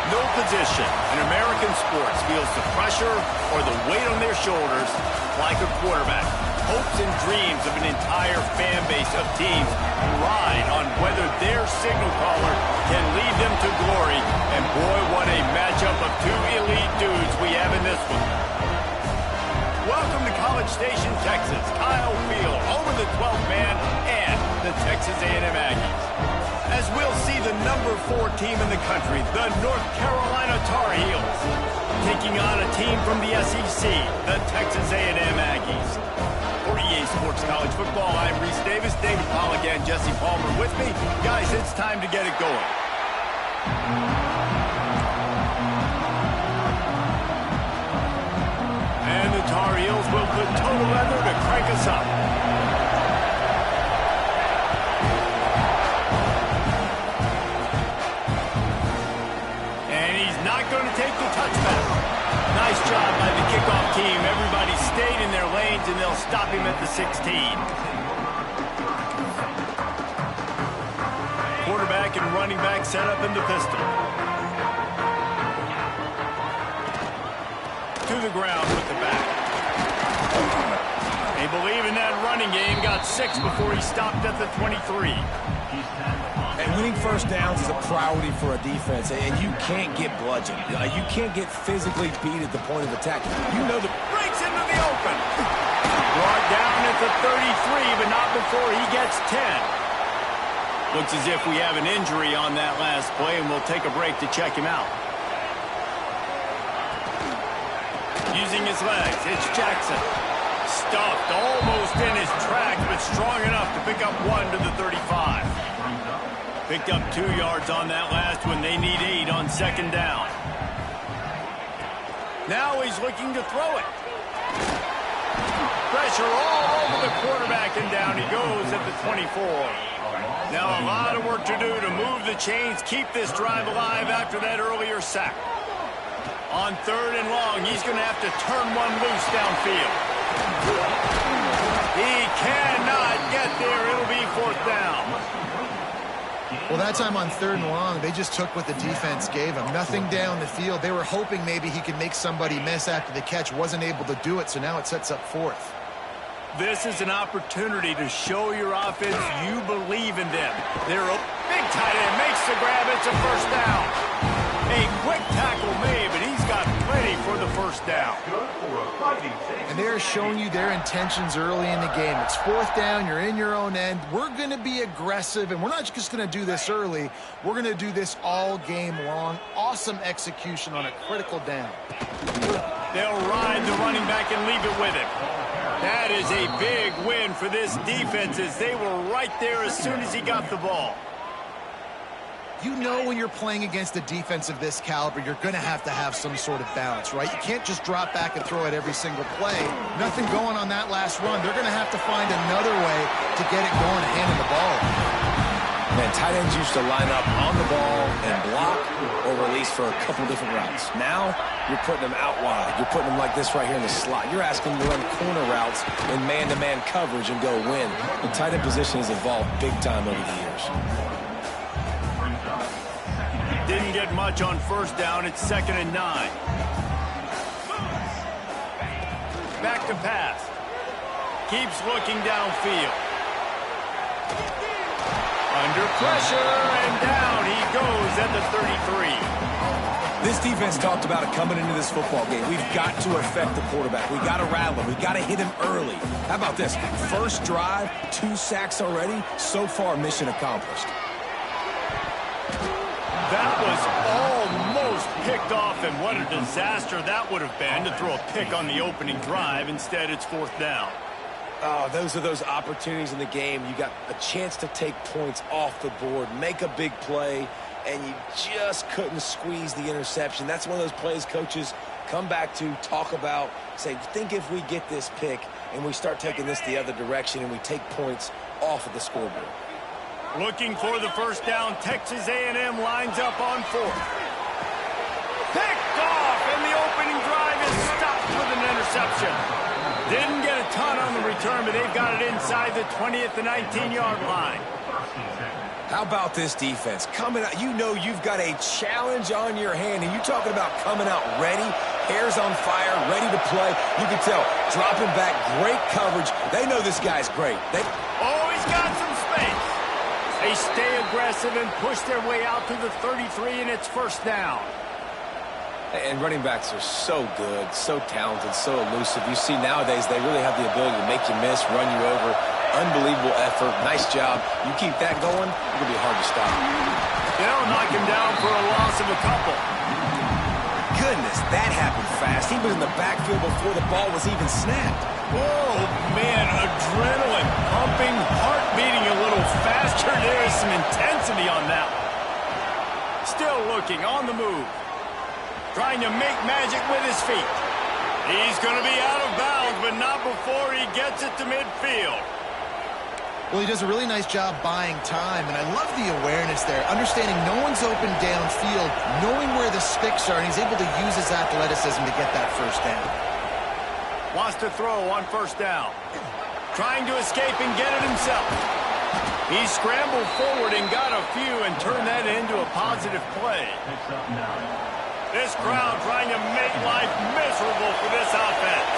No position in American sports feels the pressure or the weight on their shoulders like a quarterback. Hopes and dreams of an entire fan base of teams ride on whether their signal caller can lead them to glory. And boy, what a matchup of two elite dudes we have in this one. Welcome to College Station, Texas. Kyle Field, home of the 12th man and the Texas A&M Aggies. As we'll see the number 4 team in the country, the North Carolina Tar Heels, taking on a team from the SEC, the Texas A&M Aggies. For EA Sports College Football, I'm Reese Davis, David Polligan, Jesse Palmer with me. Guys, it's time to get it going. And the Tar Heels will put total leather to crank us up. And he's not going to take the touchback. Nice job by the kickoff team. Everybody stayed in their lanes, and they'll stop him at the 16. Quarterback and running back set up in the pistol. To the ground with the back. They believe in that running game. Got 6 before he stopped at the 23. And winning first downs is a priority for a defense, and you can't get bludgeoned. You can't get physically beat at the point of attack. You know the breaks into the open. Brought down at the 33, but not before he gets 10. Looks as if we have an injury on that last play, and we'll take a break to check him out. Using his legs, it's Jackson. Stuffed almost in his tracks, but strong enough to pick up 1 to the 35. Picked up 2 yards on that last one. They need 8 on second down. Now he's looking to throw it. Pressure all over the quarterback, and down he goes at the 24. Now a lot of work to do to move the chains, keep this drive alive after that earlier sack. On 3rd and long, he's going to have to turn one loose downfield. He cannot get there. It'll be 4th down. Well, that time on 3rd and long, they just took what the defense gave him. Nothing down the field. They were hoping maybe he could make somebody miss after the catch. Wasn't able to do it, so now it sets up 4th. This is an opportunity to show your offense you believe in them. They're a big tight end, makes the grab. It's a 1st down. A quick tackle made, but he's got plenty for the 1st down. And they're showing you their intentions early in the game. It's 4th down. You're in your own end. We're going to be aggressive, and we're not just going to do this early. We're going to do this all game long. Awesome execution on a critical down. They'll ride the running back and leave it with him. That is a big win for this defense, as they were right there as soon as he got the ball. You know when you're playing against a defense of this caliber, you're going to have some sort of balance, right? You can't just drop back and throw it every single play. Nothing going on that last run. They're going to have to find another way to get it going and handing the ball. Man, tight ends used to line up on the ball and block or release for a couple different routes. Now, you're putting them out wide. You're putting them like this right here in the slot. You're asking them to run corner routes in man-to-man coverage and go win. The tight end position has evolved big time over the years. Didn't get much on 1st down. It's 2nd and 9. Back to pass. Keeps looking downfield. Under pressure, and down he goes at the 33. This defense talked about it coming into this football game. We've got to affect the quarterback. We've got to rattle him. We've got to hit him early. How about this? 1st drive, 2 sacks already. So far, mission accomplished. That was almost picked off, and what a disaster that would have been to throw a pick on the opening drive. Instead, it's 4th down. Oh, those are those opportunities in the game. You got a chance to take points off the board, make a big play, and you just couldn't squeeze the interception. That's one of those plays coaches come back to, talk about, say, think if we get this pick and we start taking this the other direction and we take points off of the scoreboard. Looking for the 1st down. Texas A&M lines up on 4th. Picked off, and the opening drive is stopped with an interception. Didn't get a ton on the return, but they've got it inside the 20 at the 19-yard line. How about this defense? Coming out, you know you've got a challenge on your hand, and you're talking about coming out ready, hairs on fire, ready to play. You can tell, dropping back, great coverage. They know this guy's great. Oh, he's got some space. They stay aggressive and push their way out to the 33, and it's first down. And running backs are so good, so talented, so elusive. You see nowadays they really have the ability to make you miss, run you over. Unbelievable effort. Nice job. You keep that going, it's going to be hard to stop. They'll knock him down for a loss of a couple. Goodness, that happened fast. He was in the backfield before the ball was even snapped. Oh, man, adrenaline pumping, heart beating a little faster. There is some intensity on that one. Still looking, on the move. Trying to make magic with his feet. He's going to be out of bounds, but not before he gets it to midfield. Well, he does a really nice job buying time, and I love the awareness there, understanding no one's open downfield, knowing where the sticks are, and he's able to use his athleticism to get that first down. Wants to throw on first down. Trying to escape and get it himself. He scrambled forward and got a few and turned that into a positive play. This crowd trying to make life miserable for this offense.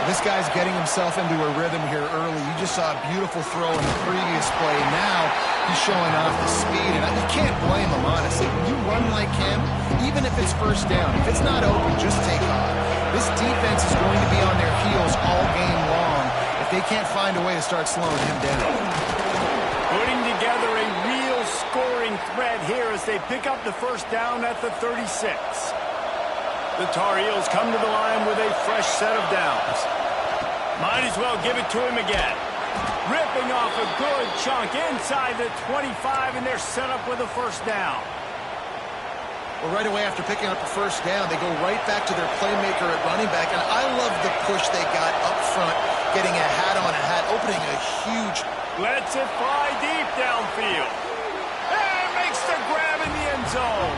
This guy's getting himself into a rhythm here early. You just saw a beautiful throw in the previous play. Now he's showing off the speed, and you can't blame him, honestly. When you run like him, even if it's first down, if it's not open, just take off. This defense is going to be on their heels all game long if they can't find a way to start slowing him down. Putting together a real scoring threat here as they pick up the first down at the 36. The Tar Heels come to the line with a fresh set of downs. Might as well give it to him again. Ripping off a good chunk inside the 25, and they're set up with a first down. Well, right away after picking up the first down, they go right back to their playmaker at running back, and I love the push they got up front, getting a hat on a hat, opening a huge... Lets it fly deep downfield. And makes the grab in the end zone.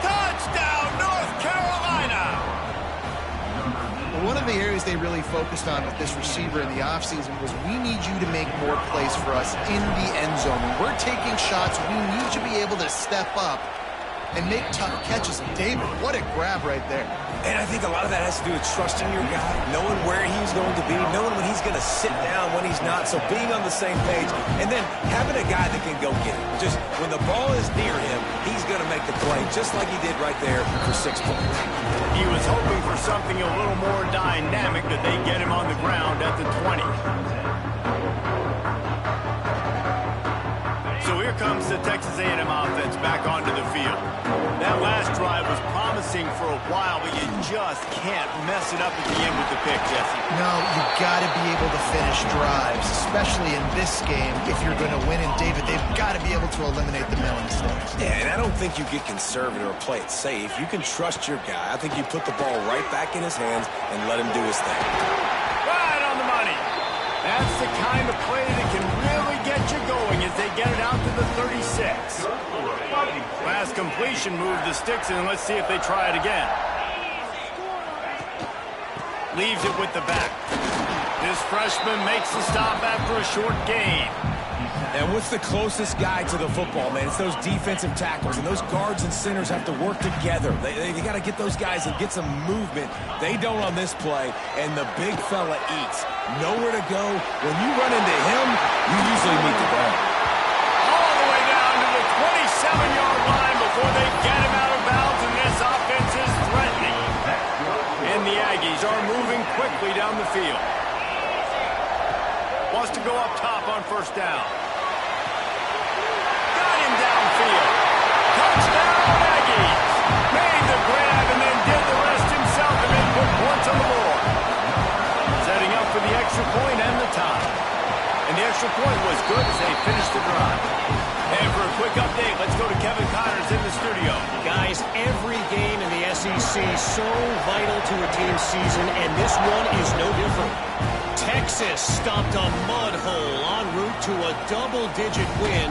Touchdown, North Carolina! Well, one of the areas they really focused on with this receiver in the offseason was we need you to make more plays for us in the end zone. When we're taking shots, we need you to be able to step up and make tough catches. And David, what a grab right there. And I think a lot of that has to do with trusting your guy, knowing where he's going to be, knowing when he's going to sit down, when he's not, so being on the same page, and then having a guy that can go get it. Just when the ball is near him, he's going to make the play, just like he did right there for 6 points. He was hoping for something a little more dynamic, that they get him on the ground at the 20. So here comes the Texas A&M offense back onto the field. That last drive was promising for a while, but you just can't mess it up at the end with the pick, Jesse. No, you've got to be able to finish drives, especially in this game. If you're going to win, and David, they've got to be able to eliminate the middle mistakes. Yeah, and I don't think you get conservative or play it safe. You can trust your guy. I think you put the ball right back in his hands and let him do his thing. Right on the money. That's the kind of play that can really get you going as they get it out to the 36. Last completion moved the sticks, and let's see if they try it again. Leaves it with the back. This freshman makes the stop after a short gain. And what's the closest guy to the football, man? It's those defensive tackles, and those guards and centers have to work together. They got to get those guys and get some movement. They don't on this play, and the big fella eats. Nowhere to go. When you run into him, you usually meet the ground. All the way down to the 27-yard line before they get him out of bounds, and this offense is threatening. And the Aggies are moving quickly down the field. Wants to go up top on first down. Downfield. Touchdown, Aggies. Made the grab and then did the rest himself and then put points on the board. Setting up for the extra point and the tie. And the extra point was good as they finished the drive. And for a quick update, let's go to Kevin Connors in the studio. Guys, every game in the SEC so vital to a team's season, and this one is no different. Texas stopped a mud hole en route to a double-digit win,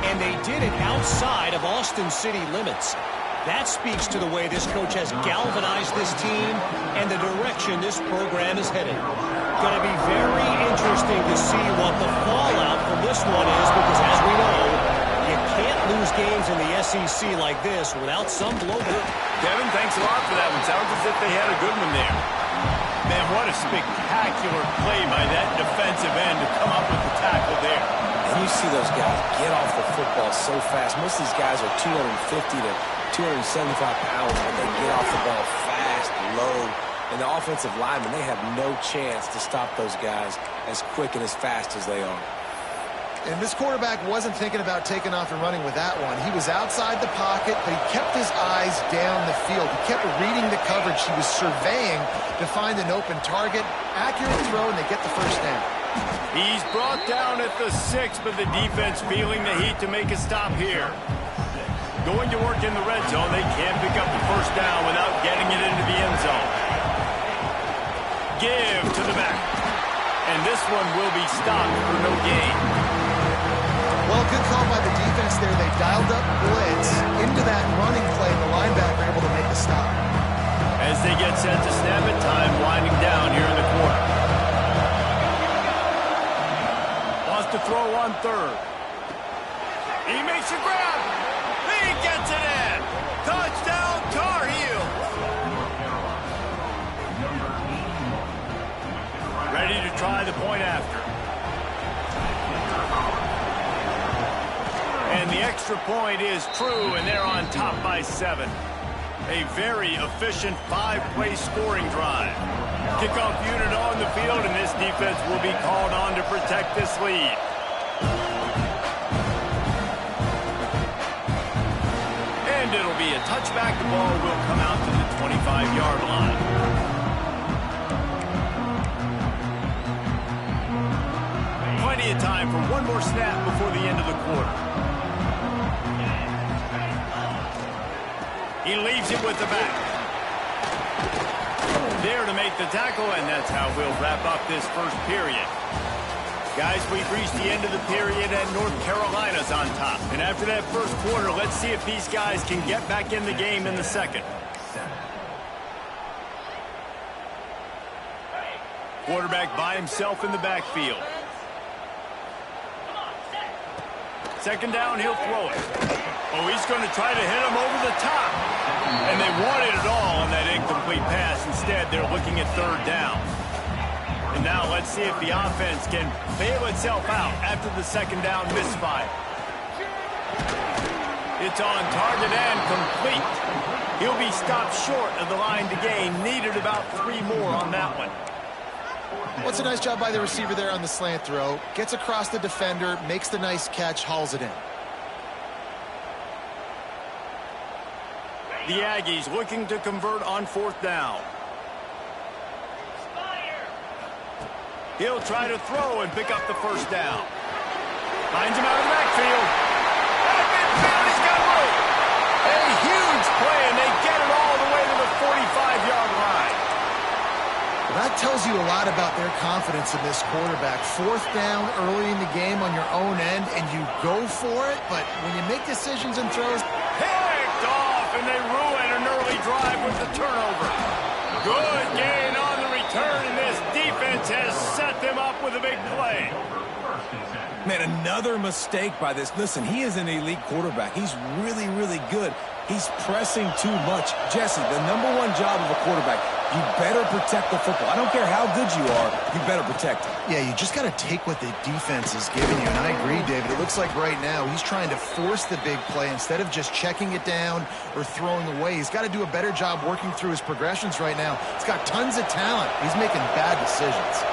and they did it outside of Austin City limits. That speaks to the way this coach has galvanized this team and the direction this program is headed. Going to be very interesting to see what the fallout from this one is, because as we know, you SEC like this without some blowback. Kevin, thanks a lot for that one. Sounds as if they had a good one there. Man, what a spectacular play by that defensive end to come up with the tackle there. And you see those guys get off the football so fast. Most of these guys are 250 to 275 pounds, but they get off the ball fast, low. And the offensive linemen, they have no chance to stop those guys as quick and as fast as they are. And this quarterback wasn't thinking about taking off and running with that one. He was outside the pocket, but he kept his eyes down the field. He kept reading the coverage. He was surveying to find an open target. Accurate throw, and they get the first down. He's brought down at the 6, but the defense feeling the heat to make a stop here. Going to work in the red zone, they can't pick up the first down without getting it into the end zone. Give to the back. And this one will be stopped for no gain. Well, good call by the defense there. They dialed up blitz into that running play. The linebacker able to make the stop. As they get set to snap it, time winding down here in the quarter. Wants to throw on third. He makes a grab. He gets it in. Touchdown, Tar Heels. Ready to try the point after. And the extra point is true, and they're on top by 7. A very efficient 5-play scoring drive. Kickoff unit on the field, and this defense will be called on to protect this lead. And it'll be a touchback. The ball will come out to the 25-yard line. Plenty of time for one more snap before the end of the quarter. He leaves it with the back. There to make the tackle, and that's how we'll wrap up this first period. Guys, we've reached the end of the period, and North Carolina's on top. And after that first quarter, let's see if these guys can get back in the game in the second. Quarterback by himself in the backfield. Second down, he'll throw it. Oh, he's going to try to hit him over the top. And they wanted it all on that incomplete pass. Instead, they're looking at third down. And now let's see if the offense can bail itself out after the second down misfire. It's on target and complete. He'll be stopped short of the line to gain. Needed about 3 more on that one. Well, it's a nice job by the receiver there on the slant throw. Gets across the defender, makes the nice catch, hauls it in. The Aggies looking to convert on fourth down. He'll try to throw and pick up the first down. Finds him out of the backfield. At midfield, he's got room. A huge play, and they get it all the way to the 45-yard line. That tells you a lot about their confidence in this quarterback. Fourth down early in the game on your own end, and you go for it, but when you make decisions and throws... Picked off, and they ruin an early drive with the turnover. Good gain on the return, and this defense has set them up with a big play. Man, another mistake by this. Listen, he is an elite quarterback. He's really, really good. He's pressing too much. Jesse, the #1 job of a quarterback, you better protect the football. I don't care how good you are, you better protect it. Yeah, you just got to take what the defense is giving you, and I agree, David. It looks like right now he's trying to force the big play instead of just checking it down or throwing away. He's got to do a better job working through his progressions right now. He's got tons of talent. He's making bad decisions.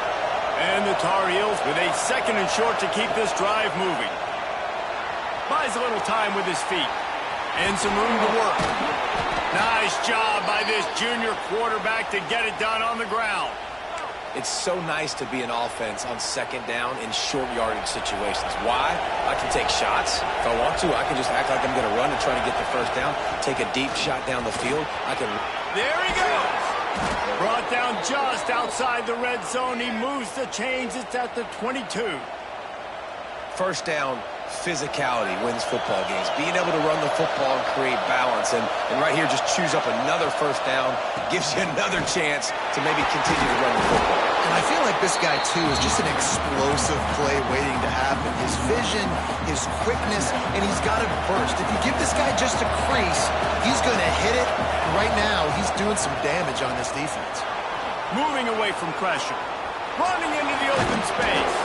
And the Tar Heels with a second and short to keep this drive moving. Buys a little time with his feet. And some room to work. Nice job by this junior quarterback to get it done on the ground. It's so nice to be an offense on second down in short yardage situations. Why? I can take shots. If I want to, I can just act like I'm going to run and try to get the first down. Take a deep shot down the field. I can... There he goes. Brought down just outside the red zone. He moves the chains. It's at the 22. First down, physicality wins football games. Being able to run the football and create balance. And right here, just choose up another first down. Gives you another chance to maybe continue to run the football. And I feel like this guy, too, is just an explosive play waiting to happen. His vision, his quickness, and he's got a burst. If you give this guy just a crease, he's going to hit it. Right now, he's doing some damage on this defense. Moving away from pressure. Running into the open space.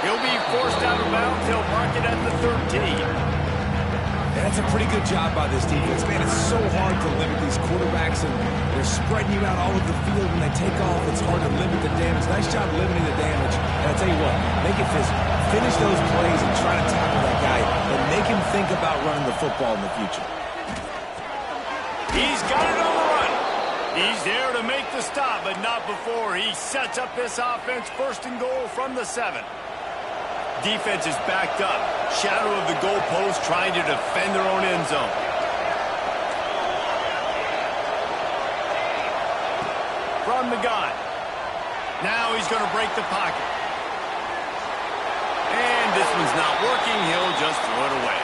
He'll be forced out of bounds. He'll mark it at the 13. And that's a pretty good job by this defense. Man, it's so hard to limit these quarterbacks, and they're spreading you out all over the field. When they take off, it's hard to limit the damage. Nice job limiting the damage. And I tell you what, make it physical. Finish those plays and try to tackle that guy and make him think about running the football in the future. He's got it on the run. He's there to make the stop, but not before he sets up this offense. First and goal from the 7. Defense is backed up. Shadow of the goalpost, trying to defend their own end zone. From the gun. Now he's going to break the pocket. And this one's not working. He'll just throw it away.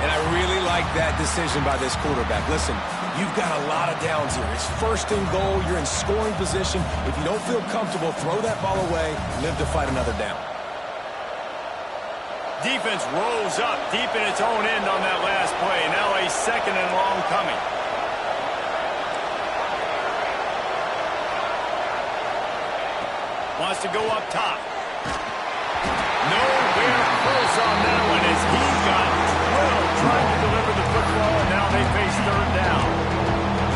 And I really like that decision by this quarterback. Listen, you've got a lot of downs here. It's first and goal. You're in scoring position. If you don't feel comfortable, throw that ball away. Live to fight another down. Defense rolls up deep in its own end on that last play. Now a second and long coming. Wants to go up top. Nowhere close on that one as he got drilled trying to deliver the football, and now they face third down.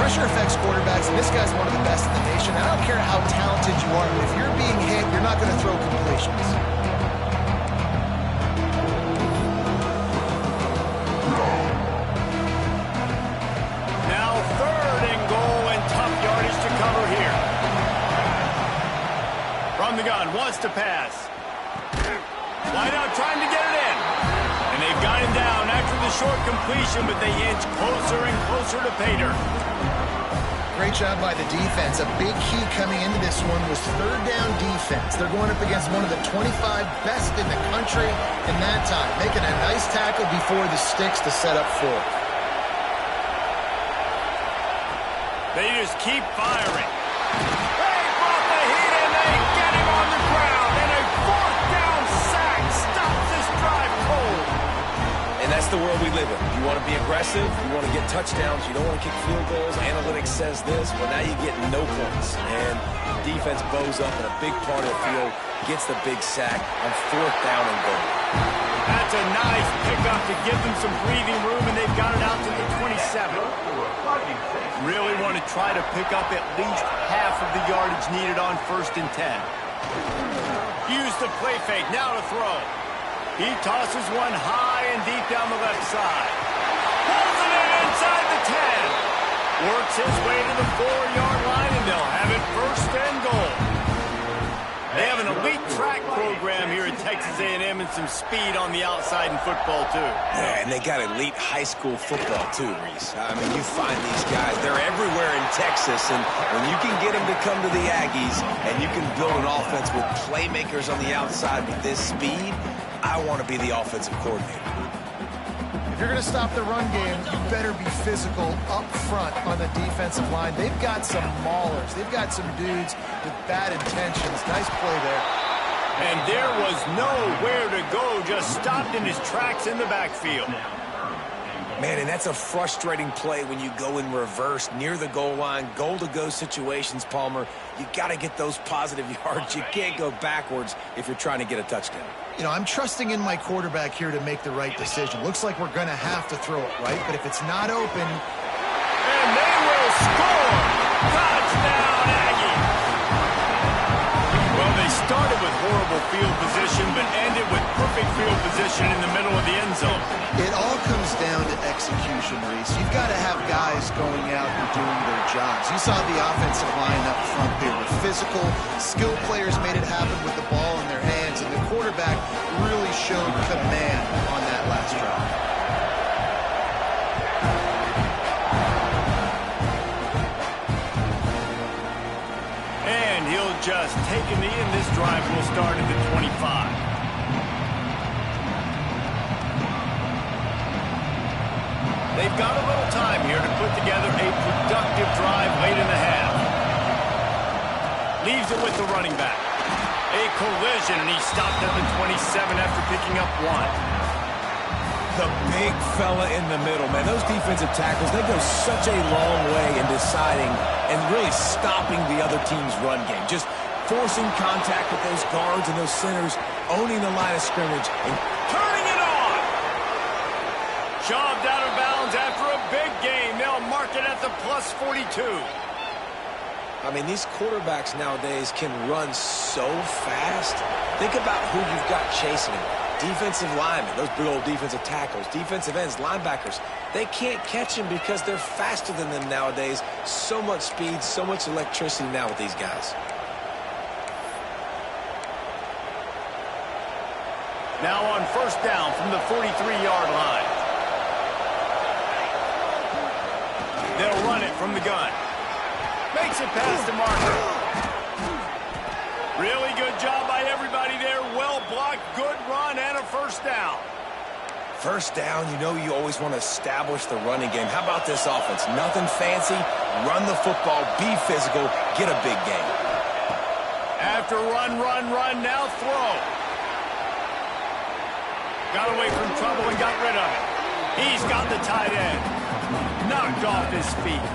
Pressure affects quarterbacks, and this guy's one of the best in the nation. I don't care how talented you are, but if you're being hit, you're not going to throw completions. The gun wants to pass. Wide out trying to get it in. And they've got him down after the short completion, but they inch closer and closer to pay dirt. Great job by the defense. A big key coming into this one was third down defense. They're going up against one of the 25 best in the country in that time, making a nice tackle before the sticks to set up fourth. They just keep firing. They brought the heat and they get him on the ground. And a fourth down sack stops this drive cold. And that's the world we live in. You want to be aggressive, you want to get touchdowns, you don't want to kick field goals. Analytics says this, well, now you get no points. And defense bows up in a big part of the field, gets the big sack on fourth down and goal. That's a nice pickup to give them some breathing room, and they've got it out to the 27. Really want to try to pick up at least half of the yardage needed on 1st and 10. Use the play fake, now to throw. He tosses one high and deep down the left side. Pulls it in inside the 10. Works his way to the 4-yard line, and they'll have it 1st and goal. They have an elite track program here at Texas A&M and some speed on the outside in football, too. Yeah, and they got elite high school football, too, Reese. I mean, you find these guys, they're everywhere in Texas, and when you can get them to come to the Aggies and you can build an offense with playmakers on the outside with this speed, I want to be the offensive coordinator. If you're going to stop the run game, you better be physical up front on the defensive line. They've got some maulers. They've got some dudes with bad intentions. Nice play there. And there was nowhere to go, just stopped in his tracks in the backfield. Man, and that's a frustrating play when you go in reverse near the goal line, goal-to-go situations, Palmer. You got to get those positive yards. You can't go backwards if you're trying to get a touchdown. You know, I'm trusting in my quarterback here to make the right decision. Looks like we're going to have to throw it, right? But if it's not open... And they will score! Touchdown, Aggie! Well, they started with horrible field position, but ended with perfect field position in the middle of the end zone. It all comes down to execution, Reese. You've got to have guys going out and doing their jobs. You saw the offensive line up front. They were physical. Skilled players made it happen with the ball in their hands, and the quarterback really showed command on that last drive. And he'll just take a knee, and this drive will start at the 25. They've got a little time here to put together a productive drive late in the half. Leaves it with the running back. A collision, and he stopped at the 27 after picking up 1. The big fella in the middle, man. Those defensive tackles, they go such a long way in deciding and really stopping the other team's run game. Just forcing contact with those guards and those centers, owning the line of scrimmage, and turning it on. Shoved out of bounds after a big game. They'll mark it at the plus 42. I mean, these quarterbacks nowadays can run so fast. Think about who you've got chasing him. Defensive linemen, those big old defensive tackles, defensive ends, linebackers, they can't catch him because they're faster than them nowadays. So much speed, so much electricity now with these guys. Now on first down from the 43-yard line. They'll run it from the gun. Makes it past the marker. Really good job by everybody there. Well blocked, good run, and a first down. First down, you know you always want to establish the running game. How about this offense? Nothing fancy. Run the football, be physical, get a big gain. After run, now throw. Got away from trouble and got rid of it. He's got the tight end. Knocked off his feet.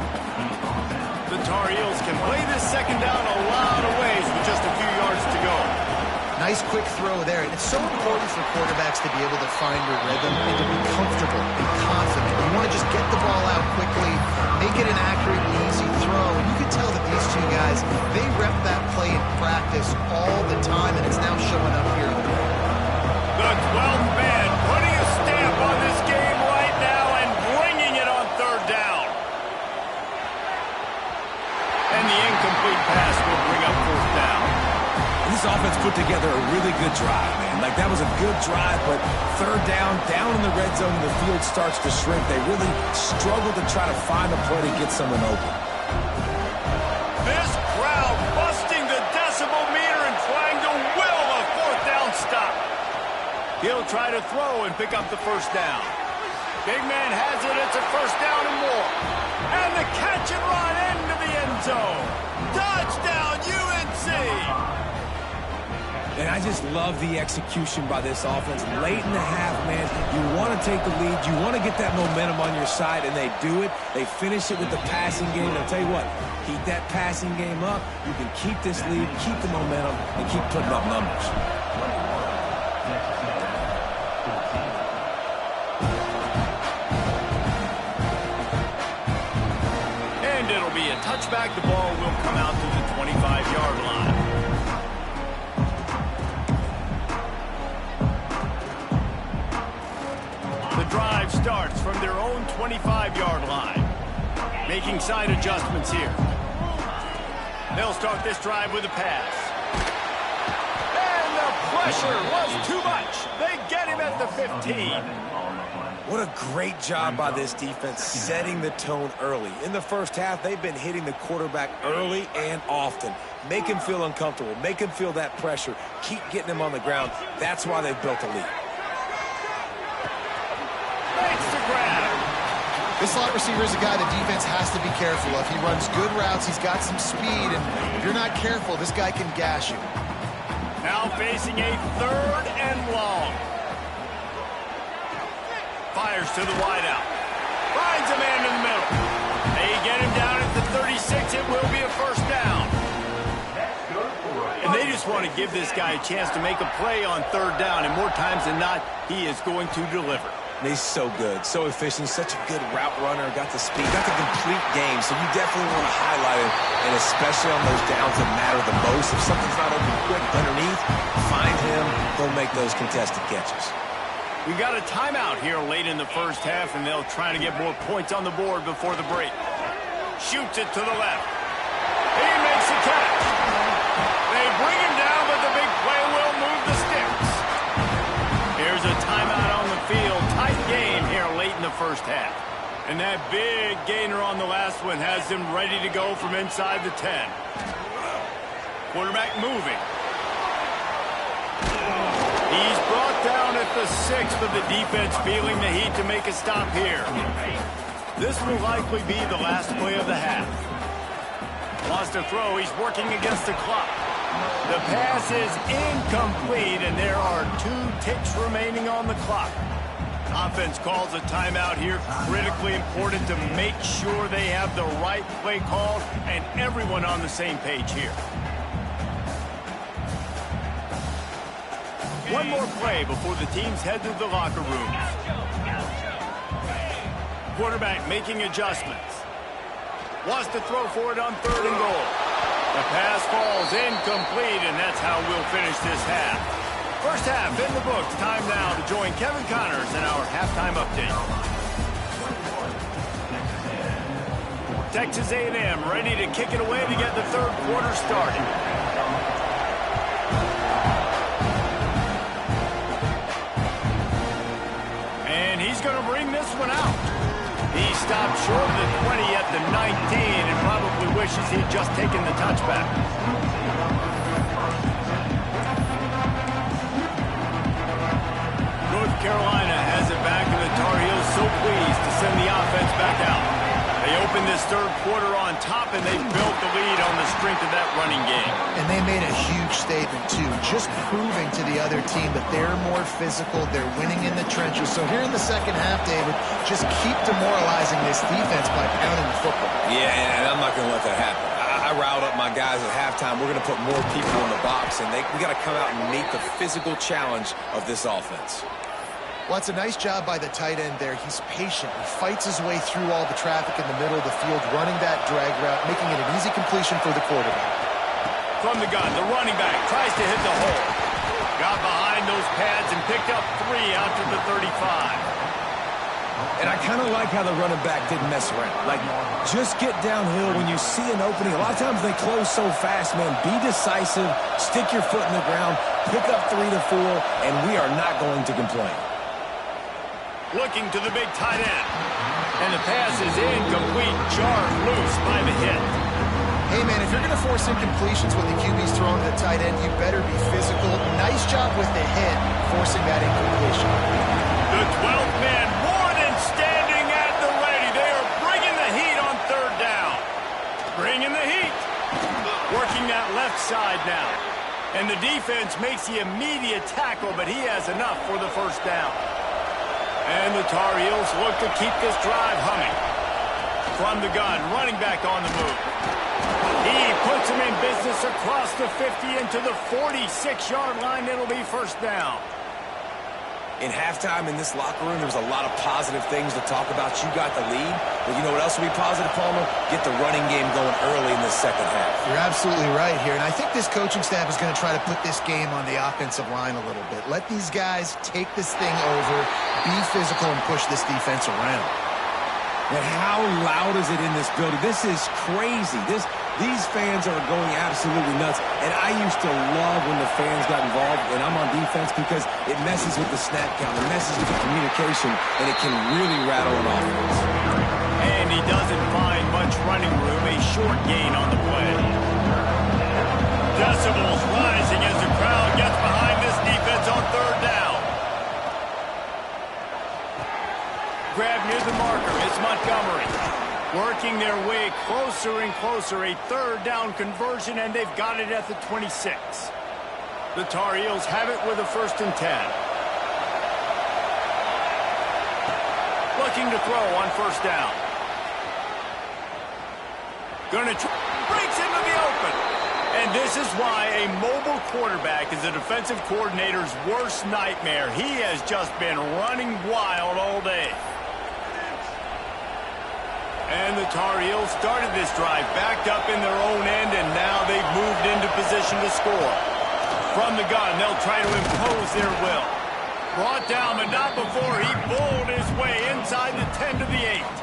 The Tar Heels can play this second down a lot of ways with just a few yards to go. Nice quick throw there. And it's so important for quarterbacks to be able to find your rhythm and to be comfortable and confident. You want to just get the ball out quickly, make it an accurate, easy throw. And you can tell that these two guys, they rep that play in practice all the time, and it's now showing up here. The 12th man putting a stamp on this game right now and bringing it on third down. And the incomplete pass will bring up fourth down. This offense put together a really good drive, man. Like, that was a good drive, but third down in the red zone, the field starts to shrink. They really struggle to try to find a play to get someone open. This crowd busting the decibel meter and trying to will a fourth down stop. He'll try to throw and pick up the first down. Big man has it. It's a first down and more. And the catch and run into the end zone. Touchdown, UNC! And I just love the execution by this offense. Late in the half, man, you want to take the lead. You want to get that momentum on your side, and they do it. They finish it with the passing game. I'll tell you what, keep that passing game up. You can keep this lead, keep the momentum, and keep putting up numbers. And it'll be a touchback. The ball will come out to the 25-yard line. The drive starts from their own 25-yard line. Making side adjustments here. They'll start this drive with a pass. And the pressure was too much. They get him at the 15. What a great job by this defense setting the tone early. In the first half, they've been hitting the quarterback early and often. Make him feel uncomfortable. Make him feel that pressure. Keep getting him on the ground. That's why they've built a lead. Makes the grab. This slot receiver is a guy the defense has to be careful of. He runs good routes. He's got some speed, and if you're not careful, this guy can gash you. Now facing a third and long. Fires to the wideout. Finds a man in the middle. They get him down at the 36. It will be a first down. And they just want to give this guy a chance to make a play on third down, and more times than not, he is going to deliver. And he's so good, so efficient, such a good route runner, got the speed, got the complete game, so you definitely want to highlight it, and especially on those downs that matter the most. If something's not open quick underneath, find him, he'll make those contested catches. We got a timeout here late in the first half, and they'll try to get more points on the board before the break. Shoots it to the left. He makes a catch. They bring him down, but the big play will move the sticks. Here's a timeout on the field. Tight game here late in the first half. And that big gainer on the last one has them ready to go from inside the 10. Quarterback moving. He's brought down at the 6, but the defense feeling the heat to make a stop here. This will likely be the last play of the half. Wants to throw. He's working against the clock. The pass is incomplete, and there are 2 ticks remaining on the clock. Offense calls a timeout here. Critically important to make sure they have the right play called and everyone on the same page here. One more play before the teams head to the locker rooms. Quarterback making adjustments. Wants to throw for it on 3rd and goal. The pass falls incomplete, and that's how we'll finish this half. First half in the books. Time now to join Kevin Connors in our halftime update. Texas A&M ready to kick it away to get the 3rd quarter started. And he's going to bring this one out. He stopped short of the 20 at the 19 and probably wishes he'd just taken the touchback. North Carolina has it back, and the Tar Heels so pleased to send the offense back out. They opened this 3rd quarter on top, and they built the lead on the strength of that running game. And they made a huge statement, too, just proving to the other team that they're more physical, they're winning in the trenches. So here in the second half, David, just keep demoralizing this defense by pounding the football. Yeah, and I'm not going to let that happen. I riled up my guys at halftime. We're going to put more people in the box, and we got to come out and meet the physical challenge of this offense. Well, it's a nice job by the tight end there. He's patient. He fights his way through all the traffic in the middle of the field, running that drag route, making it an easy completion for the quarterback. From the gun, the running back tries to hit the hole. Got behind those pads and picked up 3 out to the 35. And I kind of like how the running back didn't mess around. Like, just get downhill when you see an opening. A lot of times they close so fast, man. Be decisive, stick your foot in the ground, pick up 3 to 4, and we are not going to complain. Looking to the big tight end. And the pass is incomplete, jarred loose by the hit. Hey, man, if you're going to force incompletions when the QB's throwing to the tight end, you better be physical. Nice job with the hit, forcing that incompletion. The 12th man, Warden, standing at the ready. They are bringing the heat on 3rd down. Bringing the heat. Working that left side now. And the defense makes the immediate tackle, but he has enough for the 1st down. And the Tar Heels look to keep this drive humming. From the gun, running back on the move. He puts him in business across the 50 into the 46-yard line. It'll be 1st down. In halftime in this locker room, there was a lot of positive things to talk about. You got the lead. But you know what else will be positive, Palmer? Get the running game going early in the second half. You're absolutely right here. And I think this coaching staff is going to try to put this game on the offensive line a little bit. Let these guys take this thing over, be physical, and push this defense around. And how loud is it in this building? This is crazy. These fans are going absolutely nuts. And I used to love when the fans got involved, and I'm on defense, because it messes with the snap count, it messes with the communication, and it can really rattle an offense. And he doesn't find much running room, a short gain on the play. Decibels rising as the crowd gets behind this defense on 3rd down. Grab near the marker, it's Montgomery. Working their way closer and closer, a 3rd down conversion, and they've got it at the 26. The Tar Heels have it with a 1st and 10. Looking to throw on 1st down. Breaks into the open. And this is why a mobile quarterback is a defensive coordinator's worst nightmare. He has just been running wild all day. And the Tar Heels started this drive backed up in their own end, and now they've moved into position to score. From the gun, they'll try to impose their will. Brought down, but not before he bowled his way inside the 10 to the 8.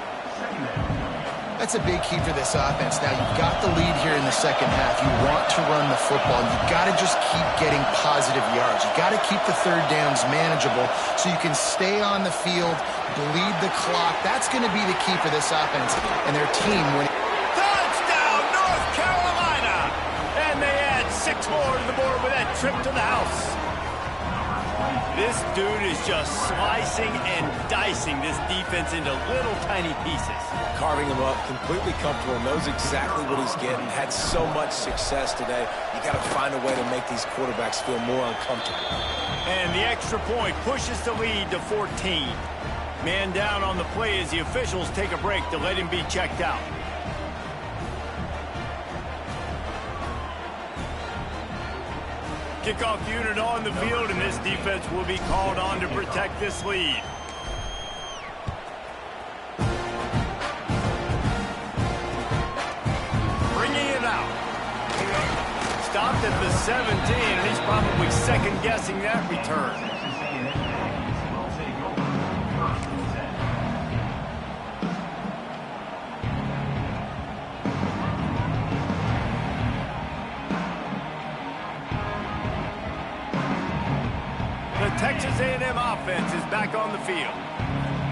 That's a big key for this offense. Now, you've got the lead here in the second half. You want to run the football. You've got to just keep getting positive yards. You've got to keep the 3rd downs manageable so you can stay on the field, bleed the clock. That's going to be the key for this offense and their team winning. Touchdown, North Carolina! And they add 6 more to the board with that trip to the house. This dude is just slicing and dicing this defense into little tiny pieces. Carving him up, completely comfortable, knows exactly what he's getting. Had so much success today. You got to find a way to make these quarterbacks feel more uncomfortable. And the extra point pushes the lead to 14. Man down on the play as the officials take a break to let him be checked out. Kickoff unit on the field, and this defense will be called on to protect this lead. Bringing it out. Stopped at the 17, and he's probably second-guessing that return. Texas A&M offense is back on the field.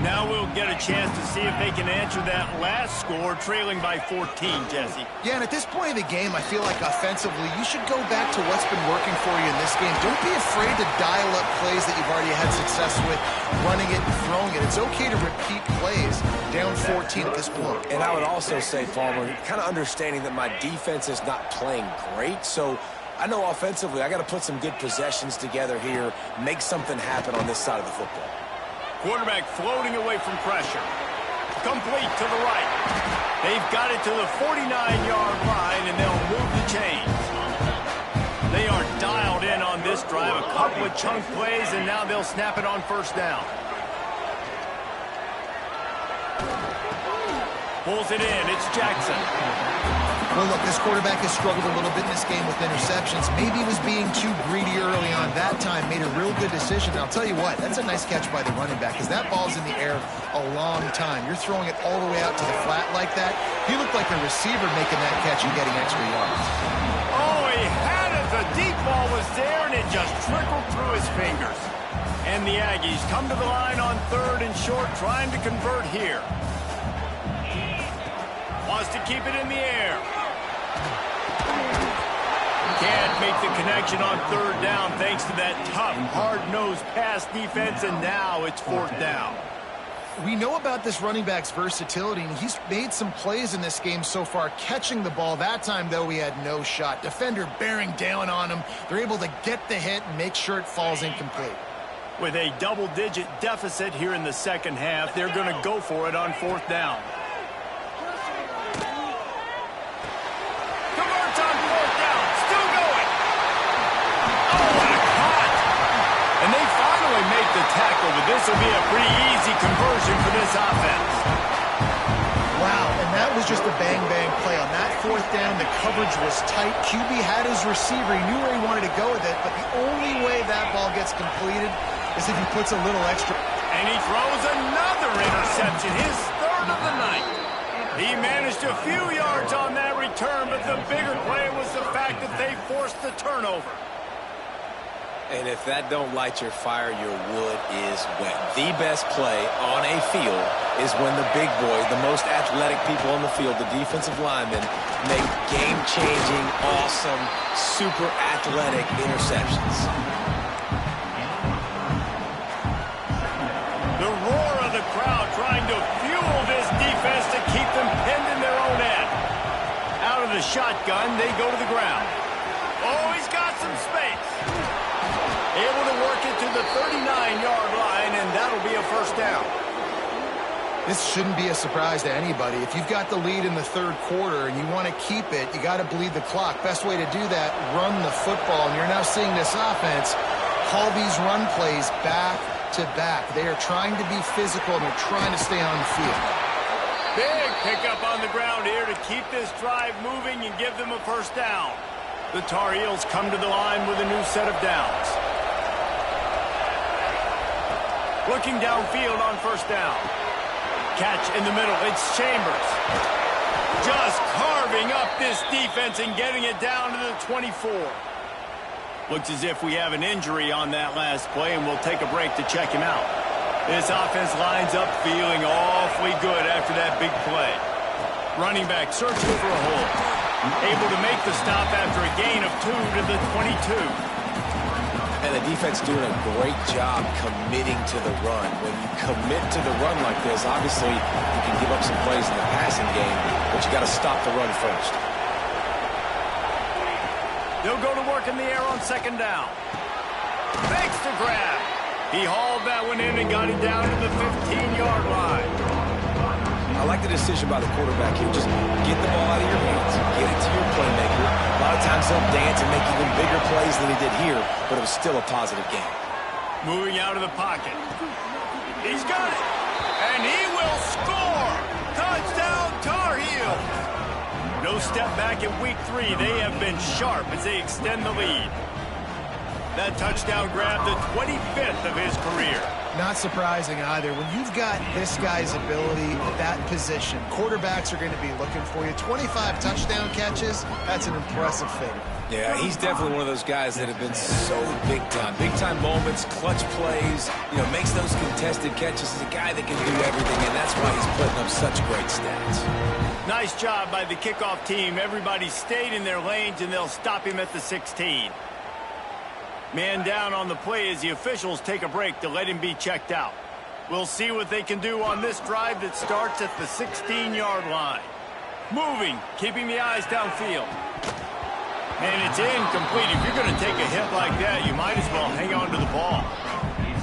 Now we'll get a chance to see if they can answer that last score, trailing by 14, Jesse. Yeah, and at this point of the game, I feel like offensively, you should go back to what's been working for you in this game. Don't be afraid to dial up plays that you've already had success with, running it and throwing it. It's okay to repeat plays down 14 at this point. And I would also say, Palmer, kind of understanding that my defense is not playing great, so I know offensively I got to put some good possessions together here, make something happen on this side of the football. Quarterback floating away from pressure. Complete to the right. They've got it to the 49-yard line, and they'll move the chains. They are dialed in on this drive. A couple of chunk plays, and now they'll snap it on first down. Pulls it in. It's Jackson. Well, look, this quarterback has struggled a little bit in this game with interceptions. Maybe he was being too greedy early on. That time made a real good decision. And I'll tell you what, that's a nice catch by the running back, because that ball's in the air a long time. You're throwing it all the way out to the flat like that. He looked like a receiver making that catch and getting extra yards. Oh, he had it. The deep ball was there, and it just trickled through his fingers. And the Aggies come to the line on 3rd and short, trying to convert here. Wants to keep it in the air. Can't make the connection on 3rd down thanks to that tough, hard-nosed pass defense, and now it's 4th down. We know about this running back's versatility, and he's made some plays in this game so far, catching the ball. That time, though, he had no shot. Defender bearing down on him. They're able to get the hit and make sure it falls incomplete. With a double-digit deficit here in the second half, they're going to go for it on 4th down. Converts on 4th down. Still going. Oh, what a cut. And they finally make the tackle, but this will be a pretty easy conversion for this offense. Wow, and that was just a bang-bang play. On that 4th down, the coverage was tight. QB had his receiver. He knew where he wanted to go with it, but the only way that ball gets completed is if he puts a little extra. And he throws another interception, his 3rd of the night. He managed a few yards on that return, but the bigger play was the fact that they forced the turnover. And if that don't light your fire, your wood is wet. The best play on a field is when the big boy, the most athletic people on the field, the defensive linemen, make game-changing, awesome, super athletic interceptions. The roar of the crowd trying to fuel this defense to keep them pinned in their own end. Out of the shotgun, they go to the ground. Oh, he's got some space. Able to work it to the 39-yard line, and that'll be a first down. This shouldn't be a surprise to anybody. If you've got the lead in the 3rd quarter and you want to keep it, you got to bleed the clock. Best way to do that, run the football. And you're now seeing this offense call these run plays back to back. They are trying to be physical, and they're trying to stay on the field. Big pickup on the ground here to keep this drive moving and give them a first down. The Tar Heels come to the line with a new set of downs. Looking downfield on first down. Catch in the middle. It's Chambers. Just carving up this defense and getting it down to the 24. Looks as if we have an injury on that last play, and we'll take a break to check him out. This offense lines up feeling awfully good after that big play. Running back searching for a hole. Able to make the stop after a gain of 2 to the 22. And the defense doing a great job committing to the run. When you commit to the run like this, obviously you can give up some plays in the passing game, but you got to stop the run first. They'll go to work in the air on second down. Fakes to grab. He hauled that one in and got it down to the 15-yard line. I like the decision by the quarterback here. Just get the ball out of your hands. Get it to your playmaker. A lot of times he'll dance and make even bigger plays than he did here, but it was still a positive game. Moving out of the pocket. He's got it. And he will score. Touchdown, Tar Heels. No step back in week 3. They have been sharp as they extend the lead. That touchdown grab, the 25th of his career. Not surprising either. When you've got this guy's ability at that position, quarterbacks are going to be looking for you. 25 touchdown catches, that's an impressive figure. Yeah, he's definitely one of those guys that have been so big time. Big time moments, clutch plays, makes those contested catches. He's a guy that can do everything, and that's why he's putting up such great stats. Nice job by the kickoff team. Everybody stayed in their lanes, and they'll stop him at the 16. Man down on the play as the officials take a break to let him be checked out. We'll see what they can do on this drive that starts at the 16-yard line. Moving, keeping the eyes downfield. And it's incomplete. If you're going to take a hit like that, you might as well hang on to the ball.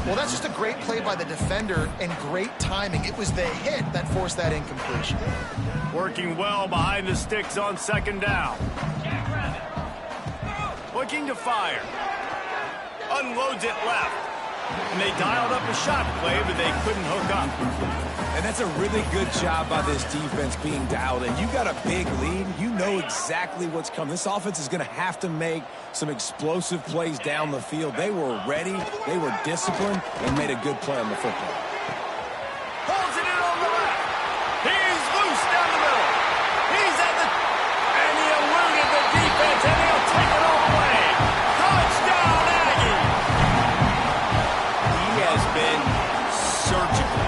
Well, that's just a great play by the defender and great timing. It was the hit that forced that incompletion. Working well behind the sticks on second down. Looking to fire. Unloads it left. And they dialed up a shot play, but they couldn't hook up. And that's a really good job by this defense being dialed in. You got a big lead. You know exactly what's coming. This offense is going to have to make some explosive plays down the field. They were ready, they were disciplined, and made a good play on the football. Holds it in on the left. He's loose down the middle. He's at the... And he eluded the defense, and he'll take it all away. Touchdown, Aggie. He has been surgical.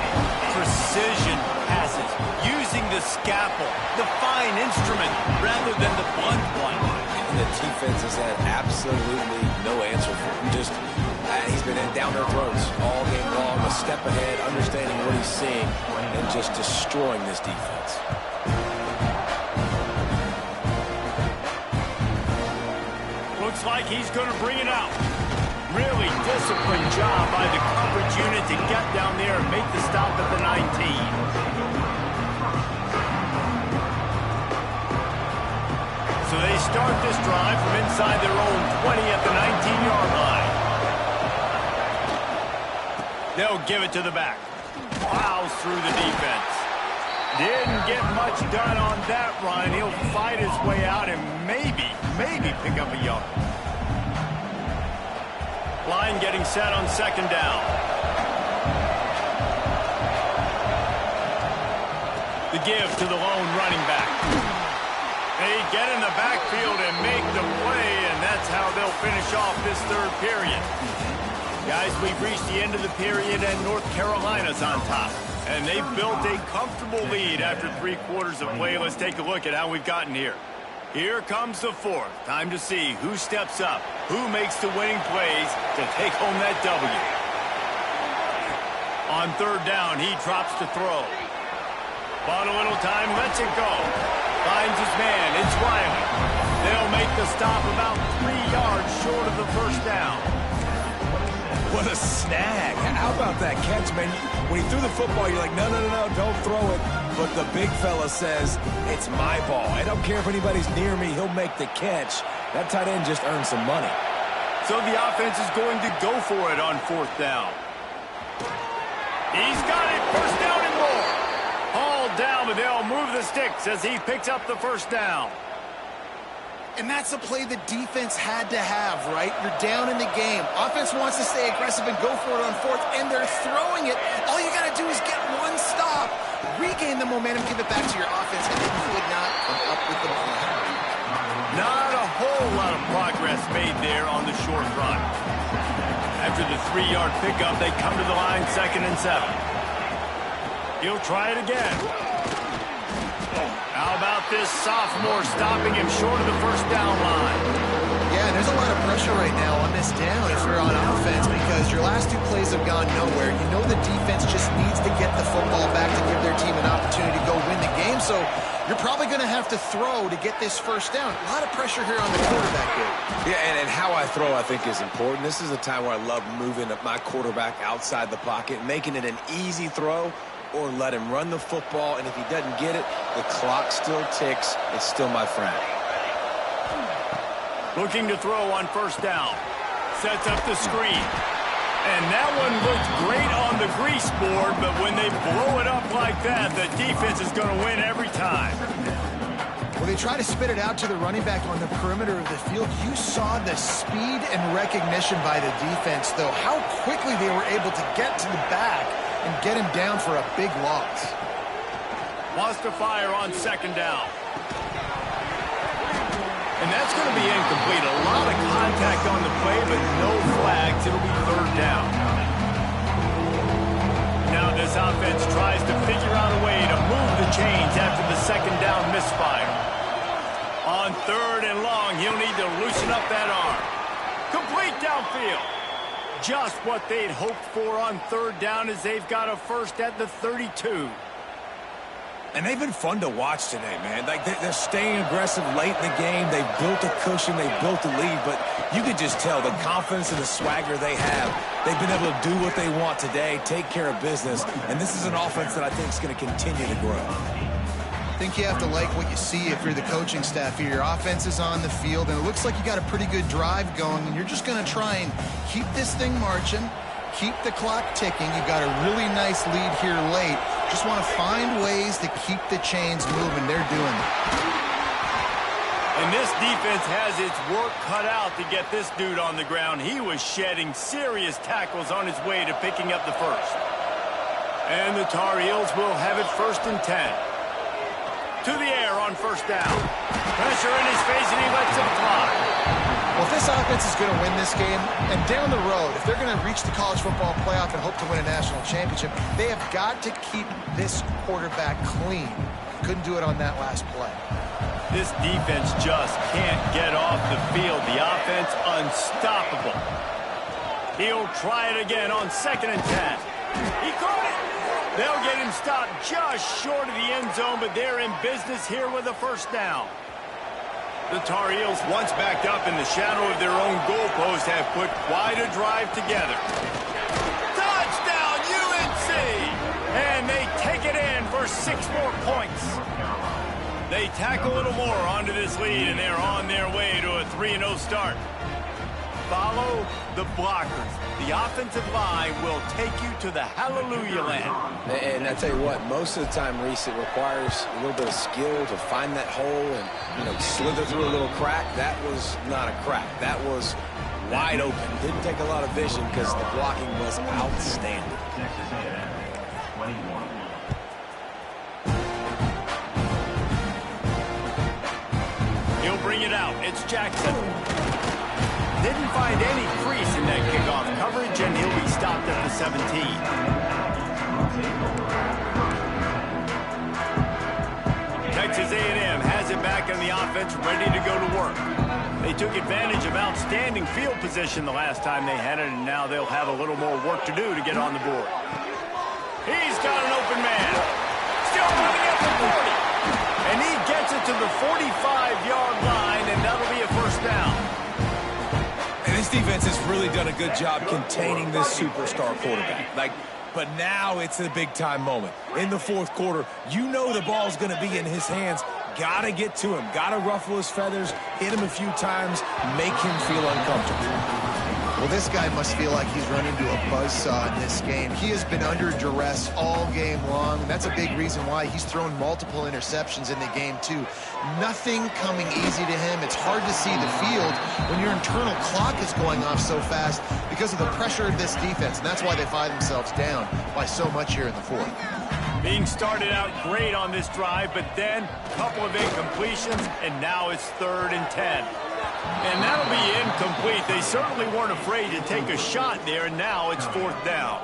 Precision passes, using the scalpel, the fine instrument, rather than the blunt one. And the defense has had absolutely no answer for him. He's been down their throats all game long, a step ahead, understanding what he's seeing, and just destroying this defense. Looks like he's going to bring it out. Really disciplined job by the coverage unit to get down there and make the stop at the 19. So they start this drive from inside their own 20 at the 19-yard line. They'll give it to the back. Plows through the defense. Didn't get much done on that run. He'll fight his way out and maybe pick up a yard. Line getting set on second down. The give to the lone running back. They get in the backfield and make the play, and that's how they'll finish off this third period. Guys, we've reached the end of the period, and North Carolina's on top. And they've built a comfortable lead after 3 quarters of play. Let's take a look at how we've gotten here. Here comes the fourth. Time to see who steps up, who makes the winning plays to take home that W. On third down, he drops to throw. Bought a little time, lets it go. Finds his man, it's Riley. They'll make the stop about 3 yards short of the first down. What a snag. How about that catch, man? When he threw the football, you're like, no, don't throw it. But the big fella says, it's my ball. I don't care if anybody's near me. He'll make the catch. That tight end just earned some money. So the offense is going to go for it on fourth down. He's got it. First down and more. Hauled down, but they'll move the sticks as he picks up the first down. And that's a play the defense had to have, right? You're down in the game. Offense wants to stay aggressive and go for it on fourth, and they're throwing it. All you got to do is get one stop, regain the momentum, give it back to your offense, and they could not come up with the play. Not a whole lot of progress made there on the short run. After the 3-yard pickup, they come to the line 2nd and 7. He'll try it again. How about this sophomore stopping him short of the first down line? Yeah, and there's a lot of pressure right now on this down if you're on offense because your last 2 plays have gone nowhere. You know the defense just needs to get the football back to give their team an opportunity to go win the game, so you're probably going to have to throw to get this first down. A lot of pressure here on the quarterback here. Yeah, and how I throw, I think, is important. This is a time where I love moving my quarterback outside the pocket, making it an easy throw, or let him run the football, and if he doesn't get it, the clock still ticks. It's still my friend. Looking to throw on first down. Sets up the screen. And that one looked great on the grease board, but when they blow it up like that, the defense is going to win every time. Well, they try to spit it out to the running back on the perimeter of the field. You saw the speed and recognition by the defense, though, how quickly they were able to get to the back and get him down for a big loss. Wants to fire on second down. And that's going to be incomplete. A lot of contact on the play, but no flags. It'll be third down. Now this offense tries to figure out a way to move the chains after the second down misfire. On third and long, he'll need to loosen up that arm. Complete downfield. Just what they'd hoped for on third down as they've got a first at the 32. And they've been fun to watch today, man. Like they're staying aggressive late in the game. They've built a cushion. They've built a lead. But you could just tell the confidence and the swagger they have. They've been able to do what they want today, take care of business. And this is an offense that I think is going to continue to grow. I think you have to like what you see if you're the coaching staff here. Your offense is on the field, and it looks like you got a pretty good drive going, and you're just going to try and keep this thing marching, keep the clock ticking. You've got a really nice lead here late. Just want to find ways to keep the chains moving. They're doing it. And this defense has its work cut out to get this dude on the ground. He was shedding serious tackles on his way to picking up the first. And the Tar Heels will have it first and 10. To the air on first down. Pressure in his face, and he lets him fly. Well, if this offense is going to win this game, and down the road, if they're going to reach the college football playoff and hope to win a national championship, they have got to keep this quarterback clean. Couldn't do it on that last play. This defense just can't get off the field. The offense unstoppable. He'll try it again on second and 10. He caught it. They'll get him stopped just short of the end zone, but they're in business here with a first down. The Tar Heels, once backed up in the shadow of their own goalpost, have put quite a drive together. Touchdown, UNC! And they take it in for 6 more points. They tack a little more onto this lead, and they're on their way to a 3-0 start. Follow the blockers. The offensive line will take you to the hallelujah land. And I tell you what, most of the time, Reese, it requires a little bit of skill to find that hole and, slither through a little crack. That was not a crack. That was wide open. Didn't take a lot of vision because the blocking was outstanding. He'll bring it out. It's Jackson. Didn't find any crease in that kickoff coverage, and he'll be stopped at the 17. Texas A&M has it back in the offense, ready to go to work. They took advantage of outstanding field position the last time they had it, and now they'll have a little more work to do to get on the board. He's got an open man. Still running at the 40. And he gets it to the 45-yard line, and that'll be a first down. And this defense has really done a good job containing this superstar quarterback. But now it's a big-time moment. In the fourth quarter, you know the ball's going to be in his hands. Got to get to him. Got to ruffle his feathers, hit him a few times, make him feel uncomfortable. Well, this guy must feel like he's run into a buzzsaw in this game. He has been under duress all game long, and that's a big reason why he's thrown multiple interceptions in the game, too. Nothing coming easy to him. It's hard to see the field when your internal clock is going off so fast because of the pressure of this defense, and that's why they find themselves down by so much here in the fourth. Being started out great on this drive, but then a couple of incompletions, and now it's 3rd and 10. And that'll be incomplete. They certainly weren't afraid to take a shot there, and now it's 4th down.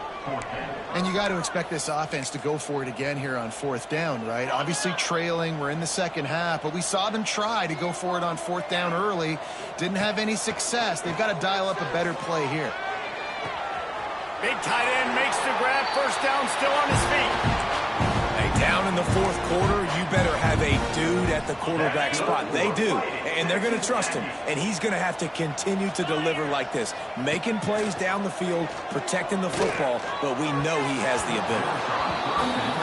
And you got to expect this offense to go for it again here on 4th down, right? Obviously trailing, we're in the second half, but we saw them try to go for it on 4th down early. Didn't have any success. They've got to dial up a better play here. Big tight end makes the grab. First down, still on his feet. Hey, down in the 4th quarter, you better have a dude at the quarterback spot. They do, and they're going to trust him, and he's going to have to continue to deliver like this, making plays down the field, protecting the football, but we know he has the ability.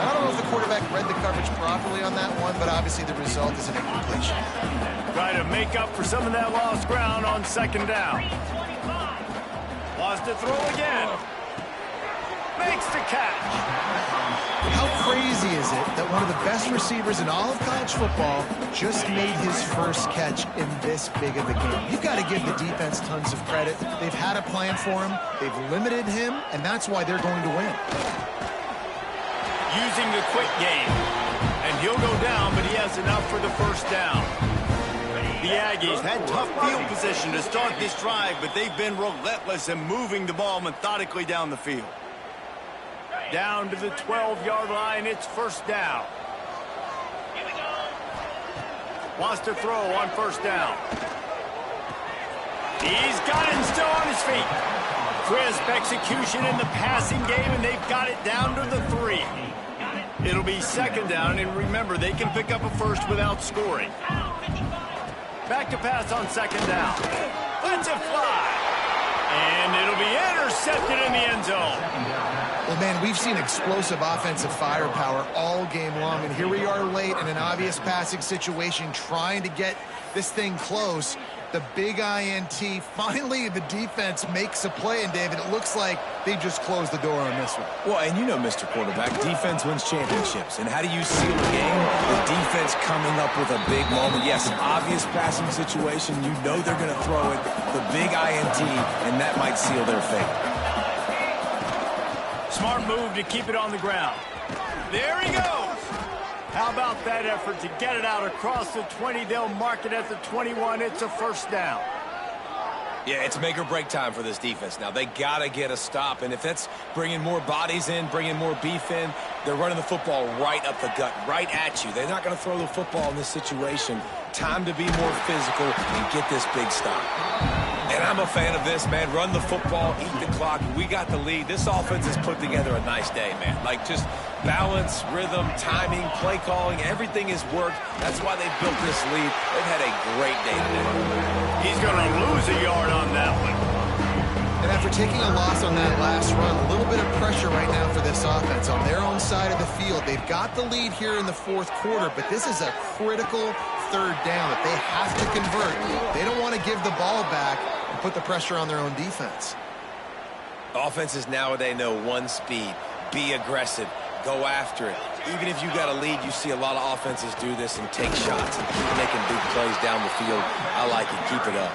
I don't know if the quarterback read the coverage properly on that one, but obviously the result is an incompletion. Try to make up for some of that lost ground on 2nd down. Lost to throw again. Makes the catch. How crazy is it that one of the best receivers in all of college football just made his first catch in this big of a game? You've got to give the defense tons of credit. They've had a plan for him. They've limited him, and that's why they're going to win. Using the quick game. And he'll go down, but he has enough for the first down. The Aggies had tough field position to start this drive, but they've been relentless in moving the ball methodically down the field. Down to the 12-yard line, it's first down. Wants to throw on first down. He's got it and still on his feet. Crisp execution in the passing game, and they've got it down to the 3. It'll be 2nd down, and remember, they can pick up a first without scoring. Back to pass on 2nd down. Lets it fly. And it'll be intercepted in the end zone. Well, man, we've seen explosive offensive firepower all game long, and here we are late in an obvious passing situation trying to get this thing close. The big INT, finally the defense makes a play, and David, it looks like they just closed the door on this one. Well, and you know, Mr. Quarterback, defense wins championships. And how do you seal a game? The defense coming up with a big moment. Yes, obvious passing situation. You know they're going to throw it. The big INT, and that might seal their fate. Smart move to keep it on the ground. There he goes. How about that effort to get it out across the 20? They'll mark it at the 21. It's a first down. Yeah, it's make or break time for this defense now. They got to get a stop, and if that's bringing more bodies in, bringing more beef in, they're running the football right up the gut, right at you. They're not going to throw the football in this situation. Time to be more physical and get this big stop. And I'm a fan of this, man. Run the football, eat the clock. We got the lead. This offense has put together a nice day, man. Like, just balance, rhythm, timing, play calling, everything has worked. That's why they built this lead. They've had a great day today. He's going to lose a yard on that one. And after taking a loss on that last run, a little bit of pressure right now for this offense on their own side of the field. They've got the lead here in the 4th quarter, but this is a critical 3rd down that they have to convert. They don't want to give the ball back and put the pressure on their own defense. Offenses nowadays know one speed. Be aggressive. Go after it. Even if you got a lead, you see a lot of offenses do this and take shots and keep making big plays down the field. I like it. Keep it up.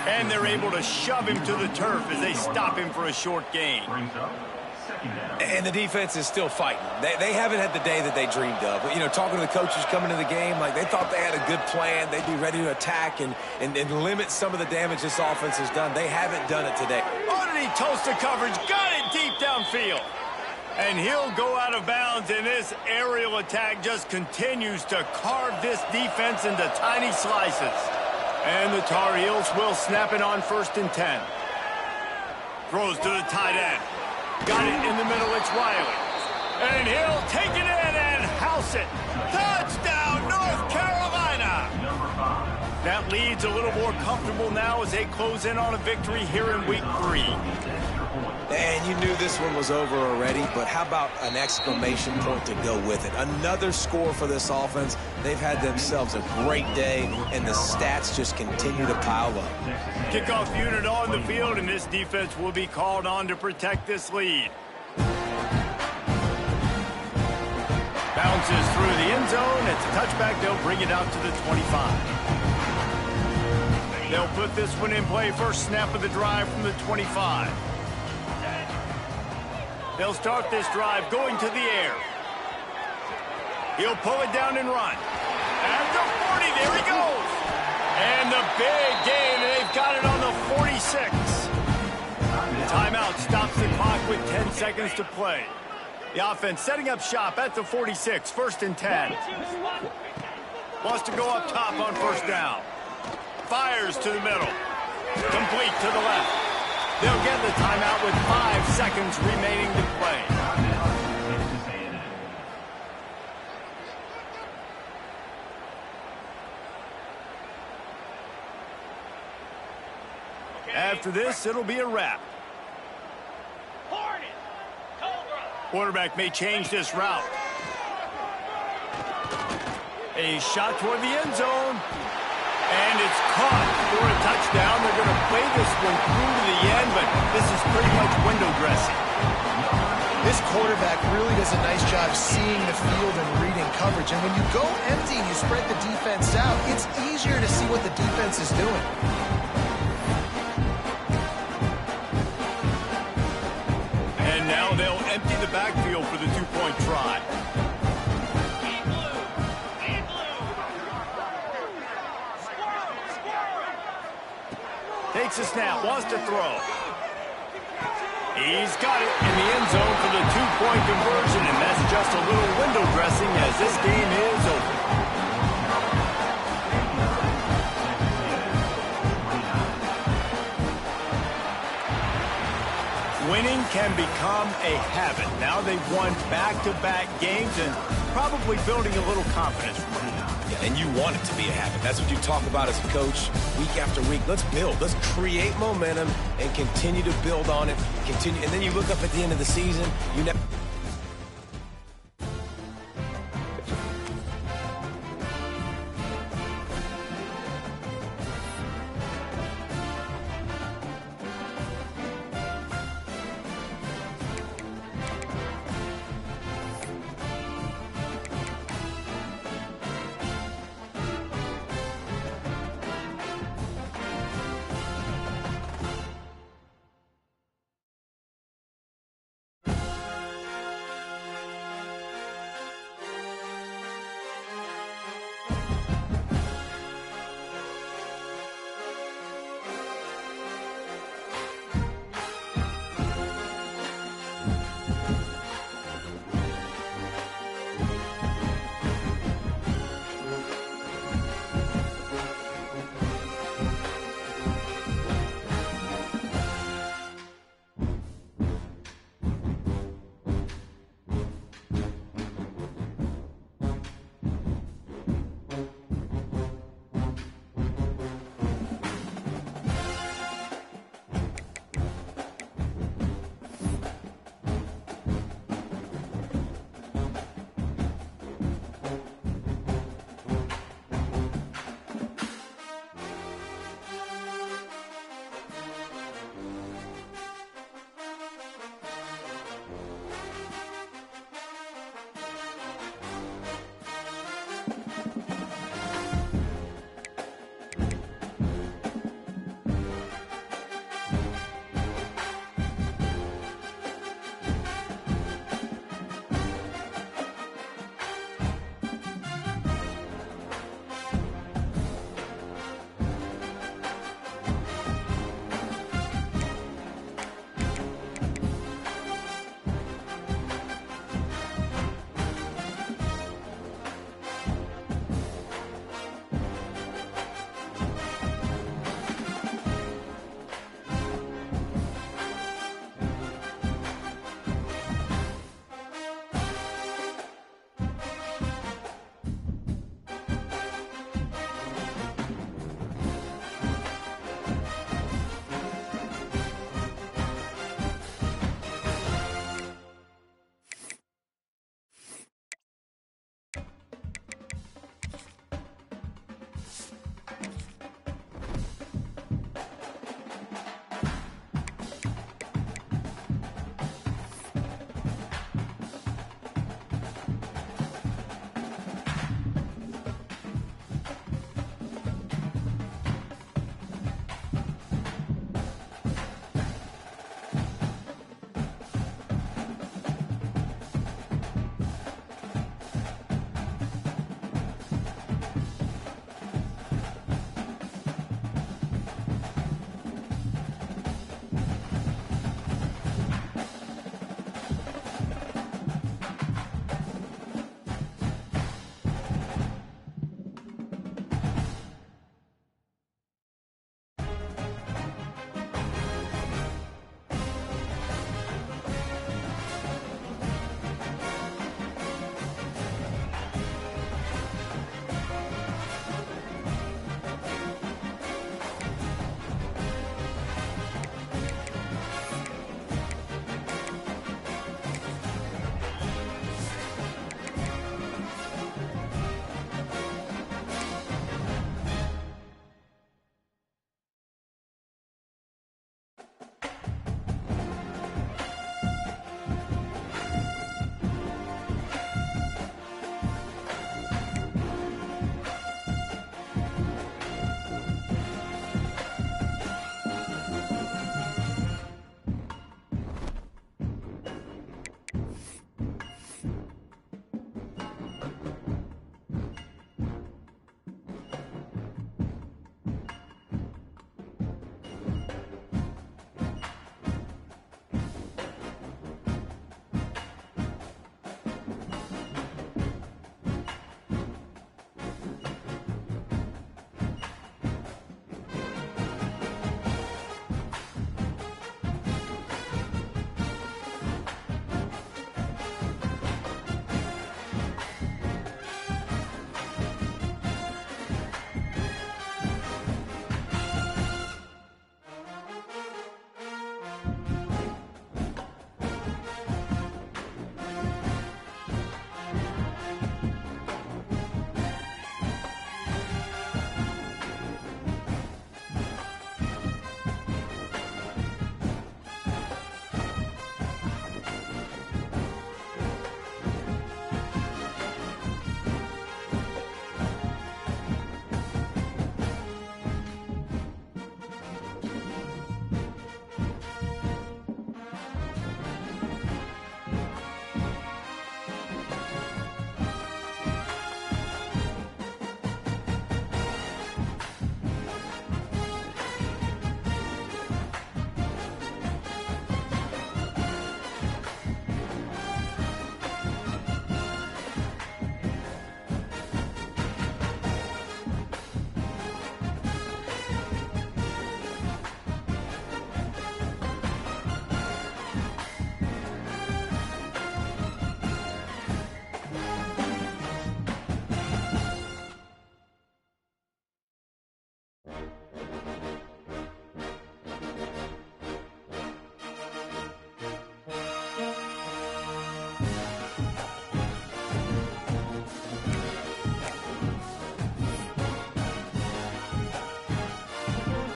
And they're able to shove him to the turf as they stop him for a short gain. And the defense is still fighting. They haven't had the day that they dreamed of. You know, talking to the coaches coming to the game, like they thought they had a good plan. They'd be ready to attack and limit some of the damage this offense has done. They haven't done it today. Underneath toast of coverage, got it deep downfield. And he'll go out of bounds, and this aerial attack just continues to carve this defense into tiny slices. And the Tar Heels will snap it on 1st and 10. Throws to the tight end. Got it in the middle, it's Riley. And he'll take it in and house it. Touchdown, North Carolina! That lead's a little more comfortable now as they close in on a victory here in week 3. And you knew this one was over already, but how about an exclamation point to go with it? Another score for this offense. They've had themselves a great day, and the stats just continue to pile up. Kickoff unit on the field, and this defense will be called on to protect this lead. Bounces through the end zone. It's a touchback. They'll bring it out to the 25. They'll put this one in play. First snap of the drive from the 25. They'll start this drive going to the air. He'll pull it down and run. At the 40, there he goes. And the big gain, they've got it on the 46. Timeout stops the clock with 10 seconds to play. The offense setting up shop at the 46, 1st and 10. Wants to go up top on 1st down. Fires to the middle. Complete to the left. They'll get the timeout with 5 seconds remaining to play. After this, it'll be a wrap. Quarterback may change this route. A shot toward the end zone. And it's caught for a touchdown. They're going to play this one through to the end, but this is pretty much window dressing. This quarterback really does a nice job seeing the field and reading coverage. And when you go empty and you spread the defense out, it's easier to see what the defense is doing. And now they'll empty the backfield for the 2-point try. Takes a snap, wants to throw. He's got it in the end zone for the 2-point conversion, and that's just a little window dressing as this game is over. Winning can become a habit. Now they've won back-to-back games and probably building a little confidence from it. Yeah, and you want it to be a habit. That's what you talk about as a coach week after week. Let's build. Let's create momentum and continue to build on it. And then you look up at the end of the season, you never